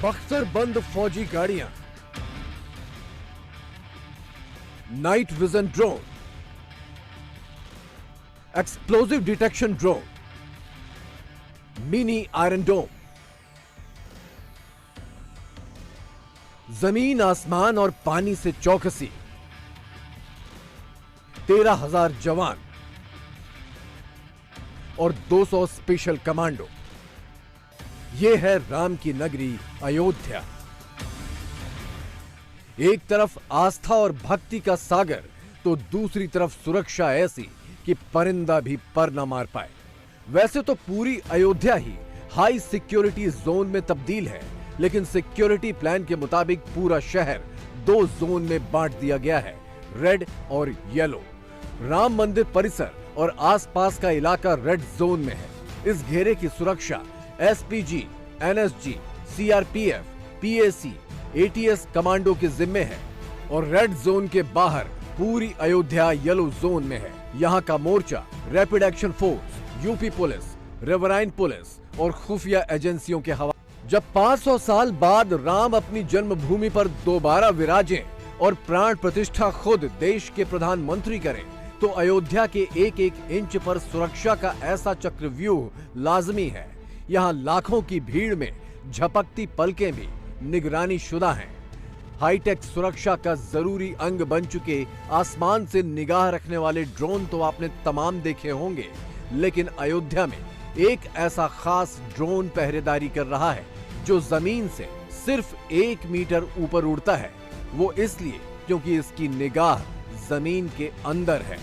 बख्तर बंद फौजी गाड़ियां, night vision drone, explosive detection drone, mini iron dome, जमीन आसमान और पानी से चौकसी, 13,000 जवान और 200 स्पेशल कमांडो। यह है राम की नगरी अयोध्या। एक तरफ आस्था और भक्ति का सागर तो दूसरी तरफ सुरक्षा ऐसी कि परिंदा भी पर न मार पाए। वैसे तो पूरी अयोध्या ही हाई सिक्योरिटी जोन में तब्दील है, लेकिन सिक्योरिटी प्लान के मुताबिक पूरा शहर 2 जोन में बांट दिया गया है, रेड और येलो। राम मंदिर परिसर और आसपास का इलाका रेड जोन में है। इस घेरे की सुरक्षा SPG, NSG, CRPF, PAC, ATS commando के जिम्मे है और रेड जोन के बाहर पूरी अयोध्या येलो जोन में है। यहाँ का मोर्चा rapid action force, UP police, riverine police और खुफिया एजेंसियों के हवाले। जब 500 साल बाद राम अपनी जन्मभूमि पर दोबारा विराजें और प्राण प्रतिष्ठा खुद देश के प्रधानमंत्री करें, तो अयोध्या के एक एक इंच पर सुरक्षा का ऐसा चक्रव्यूह लाजमी है। यहाँ लाखों की भीड़ में झपकती पलकें भी निगरानी शुदा हैं। हाईटेक सुरक्षा का जरूरी अंग बन चुके आसमान से निगाह रखने वाले ड्रोन तो आपने तमाम देखे होंगे, लेकिन अयोध्या में एक ऐसा खास ड्रोन पहरेदारी कर रहा है जो जमीन से सिर्फ 1 मीटर ऊपर उड़ता है। वो इसलिए क्योंकि इसकी निगाह जमीन के अंदर है।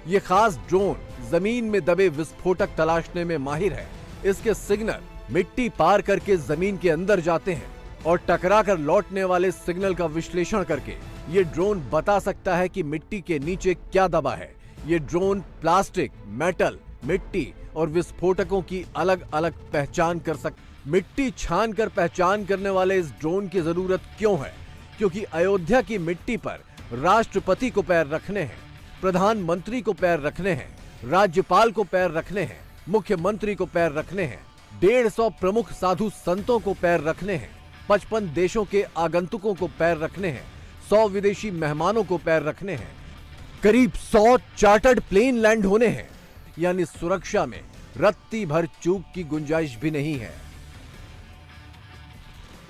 ये खास ड्रोन जमीन में दबे विस्फोटक तलाशने में माहिर है। इसके सिग्नल मिट्टी पार करके जमीन के अंदर जाते हैं और टकरा कर लौटने वाले सिग्नल का विश्लेषण करके ये ड्रोन बता सकता है कि मिट्टी के नीचे क्या दबा है। ये ड्रोन प्लास्टिक, मेटल, मिट्टी और विस्फोटकों की अलग अलग पहचान कर मिट्टी छान कर पहचान करने वाले इस ड्रोन की जरूरत क्यों है? क्योंकि अयोध्या की मिट्टी पर राष्ट्रपति को पैर रखने हैं, प्रधानमंत्री को पैर रखने हैं, राज्यपाल को पैर रखने हैं, मुख्यमंत्री को पैर रखने हैं, 150 प्रमुख साधु संतों को पैर रखने हैं, 55 देशों के आगंतुकों को पैर रखने हैं, 100 विदेशी मेहमानों को पैर रखने हैं, करीब 100 चार्टर्ड प्लेन लैंड होने हैं। यानी सुरक्षा में रत्ती भर चूक की गुंजाइश भी नहीं है।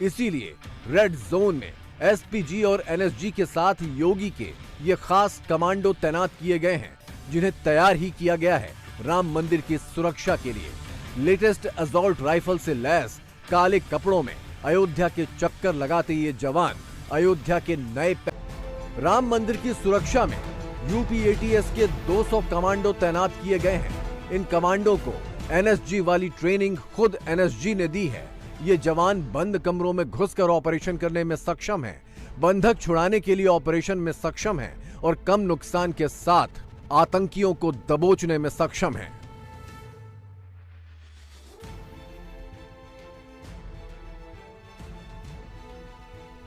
इसीलिए रेड जोन में एसपीजी और एनएसजी के साथ योगी के ये खास कमांडो तैनात किए गए हैं, जिन्हें तैयार ही किया गया है राम मंदिर की सुरक्षा के लिए। लेटेस्ट असॉल्ट राइफल से लैस काले कपड़ों में अयोध्या के चक्कर लगाते ये जवान अयोध्या के नए राम मंदिर की सुरक्षा में यूपी एटीएस के 200 कमांडो तैनात किए गए हैं। इन कमांडो को एनएसजी वाली ट्रेनिंग खुद एनएसजी ने दी है। ये जवान बंद कमरों में घुसकर ऑपरेशन करने में सक्षम हैं, बंधक छुड़ाने के लिए ऑपरेशन में सक्षम हैं और कम नुकसान के साथ आतंकियों को दबोचने में सक्षम हैं।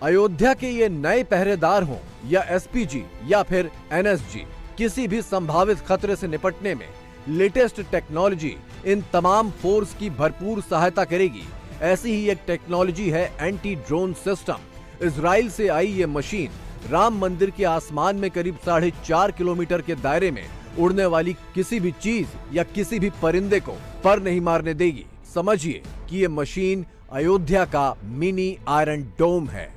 अयोध्या के ये नए पहरेदार हों या एसपीजी या फिर एनएसजी, किसी भी संभावित खतरे से निपटने में लेटेस्ट टेक्नोलॉजी इन तमाम फोर्स की भरपूर सहायता करेगी। ऐसी ही एक टेक्नोलॉजी है एंटी ड्रोन सिस्टम। इजराइल से आई ये मशीन राम मंदिर के आसमान में करीब 4.5 किलोमीटर के दायरे में उड़ने वाली किसी भी चीज या किसी भी परिंदे को पर नहीं मारने देगी। समझिए कि ये मशीन अयोध्या का मिनी आयरन डोम है।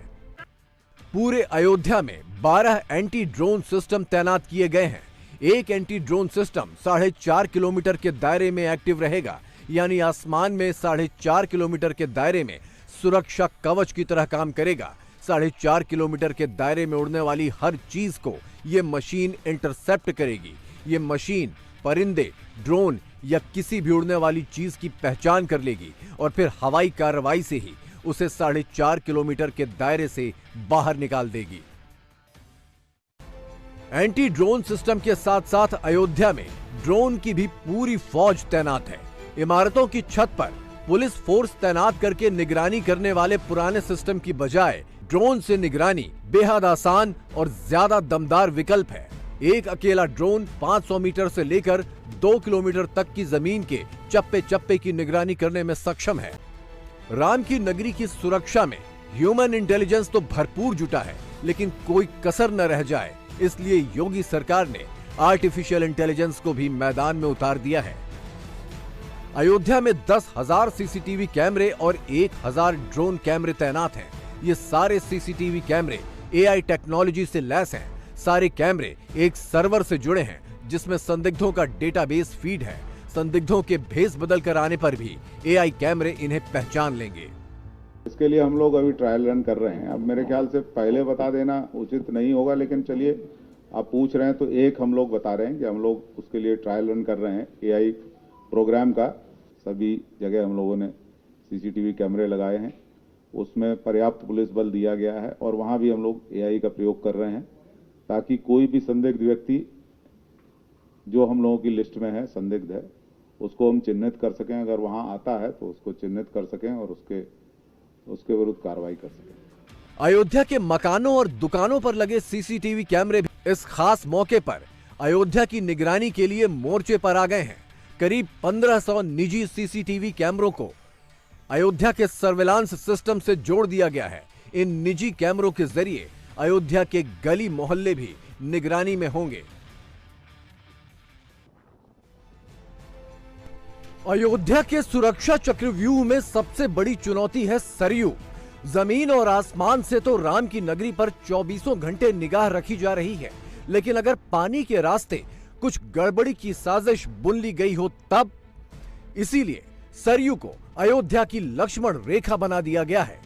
पूरे अयोध्या में 12 एंटी ड्रोन सिस्टम तैनात किए गए हैं। एक एंटी ड्रोन सिस्टम 4.5 किलोमीटर के दायरे में एक्टिव रहेगा, यानी आसमान में 4.5 किलोमीटर के दायरे में सुरक्षा कवच की तरह काम करेगा। 4.5 किलोमीटर के दायरे में उड़ने वाली हर चीज को यह मशीन इंटरसेप्ट करेगी। ये मशीन परिंदे, ड्रोन या किसी भी उड़ने वाली चीज की पहचान कर लेगी और फिर हवाई कार्रवाई से ही उसे 4.5 किलोमीटर के दायरे से बाहर निकाल देगी। एंटी ड्रोन सिस्टम के साथ साथ अयोध्या में ड्रोन की भी पूरी फौज तैनात है। इमारतों की छत पर पुलिस फोर्स तैनात करके निगरानी करने वाले पुराने सिस्टम की बजाय ड्रोन से निगरानी बेहद आसान और ज्यादा दमदार विकल्प है। एक अकेला ड्रोन 500 मीटर से लेकर 2 किलोमीटर तक की जमीन के चप्पे चप्पे की निगरानी करने में सक्षम है। राम की नगरी की सुरक्षा में ह्यूमन इंटेलिजेंस तो भरपूर जुटा है, लेकिन कोई कसर न रह जाए, इसलिए योगी सरकार ने आर्टिफिशियल इंटेलिजेंस को भी मैदान में उतार दिया है। अयोध्या में 10,000 सीसीटीवी कैमरे और 1,000 ड्रोन कैमरे तैनात हैं। ये सारे सीसीटीवी कैमरे एआई टेक्नोलॉजी से लैस हैं। सारे कैमरे एक सर्वर से जुड़े हैं, जिसमें संदिग्धों का डेटाबेस फीड है। संदिग्धों के भेस बदल कर आने पर भी एआई कैमरे इन्हें पहचान लेंगे। इसके लिए हम लोग अभी ट्रायल रन कर रहे हैं। अब मेरे ख्याल से पहले बता देना उचित नहीं होगा, लेकिन चलिए आप पूछ रहे हैं तो एक हम लोग बता रहे हैं कि हम लोग उसके लिए ट्रायल रन कर रहे हैं एआई प्रोग्राम का। सभी जगह हम लोगों ने सीसीटीवी कैमरे लगाए हैं, उसमें पर्याप्त पुलिस बल दिया गया है और वहां भी हम लोग एआई का प्रयोग कर रहे हैं, ताकि कोई भी संदिग्ध व्यक्ति जो हम लोगों की लिस्ट में है, संदिग्ध है, उसको हम चिन्हित कर सकें। अगर वहां आता है तो उसको चिन्हित कर सकें और उसके विरुद्ध कार्रवाई कर सकें। अयोध्या के मकानों और दुकानों पर लगे सीसीटीवी कैमरे भी इस खास मौके पर अयोध्या की निगरानी के लिए मोर्चे पर आ गए हैं। करीब 1500 निजी सीसीटीवी कैमरों को अयोध्या के सर्विलांस सिस्टम से जोड़ दिया गया है। इन निजी कैमरों के जरिए अयोध्या के गली मोहल्ले भी निगरानी में होंगे। अयोध्या के सुरक्षा चक्रव्यूह में सबसे बड़ी चुनौती है सरयू। जमीन और आसमान से तो राम की नगरी पर 24 घंटे निगाह रखी जा रही है, लेकिन अगर पानी के रास्ते कुछ गड़बड़ी की साजिश बुन ली गई हो तब। इसीलिए सरयू को अयोध्या की लक्ष्मण रेखा बना दिया गया है।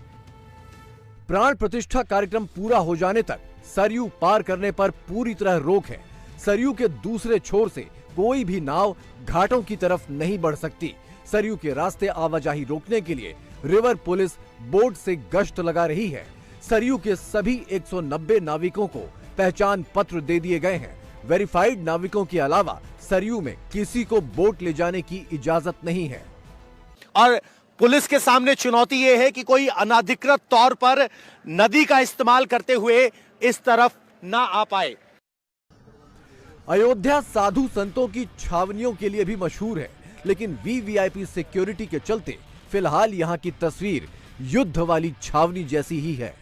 प्राण प्रतिष्ठा कार्यक्रम पूरा हो जाने तक सरयू पार करने पर पूरी तरह रोक है। सरयू के दूसरे छोर से कोई भी नाव घाटों की तरफ नहीं बढ़ सकती। सरयू के रास्ते आवाजाही रोकने के लिए रिवर पुलिस बोट से गश्त लगा रही है। सरयू के सभी 190 नाविकों को पहचान पत्र दे दिए गए हैं। वेरीफाइड नाविकों के अलावा सरयू में किसी को बोट ले जाने की इजाजत नहीं है। और पुलिस के सामने चुनौती यह है कि कोई अनाधिकृत तौर पर नदी का इस्तेमाल करते हुए इस तरफ ना आ पाए। अयोध्या साधु संतों की छावनियों के लिए भी मशहूर है, लेकिन वीवीआईपी सिक्योरिटी के चलते फिलहाल यहां की तस्वीर युद्ध वाली छावनी जैसी ही है।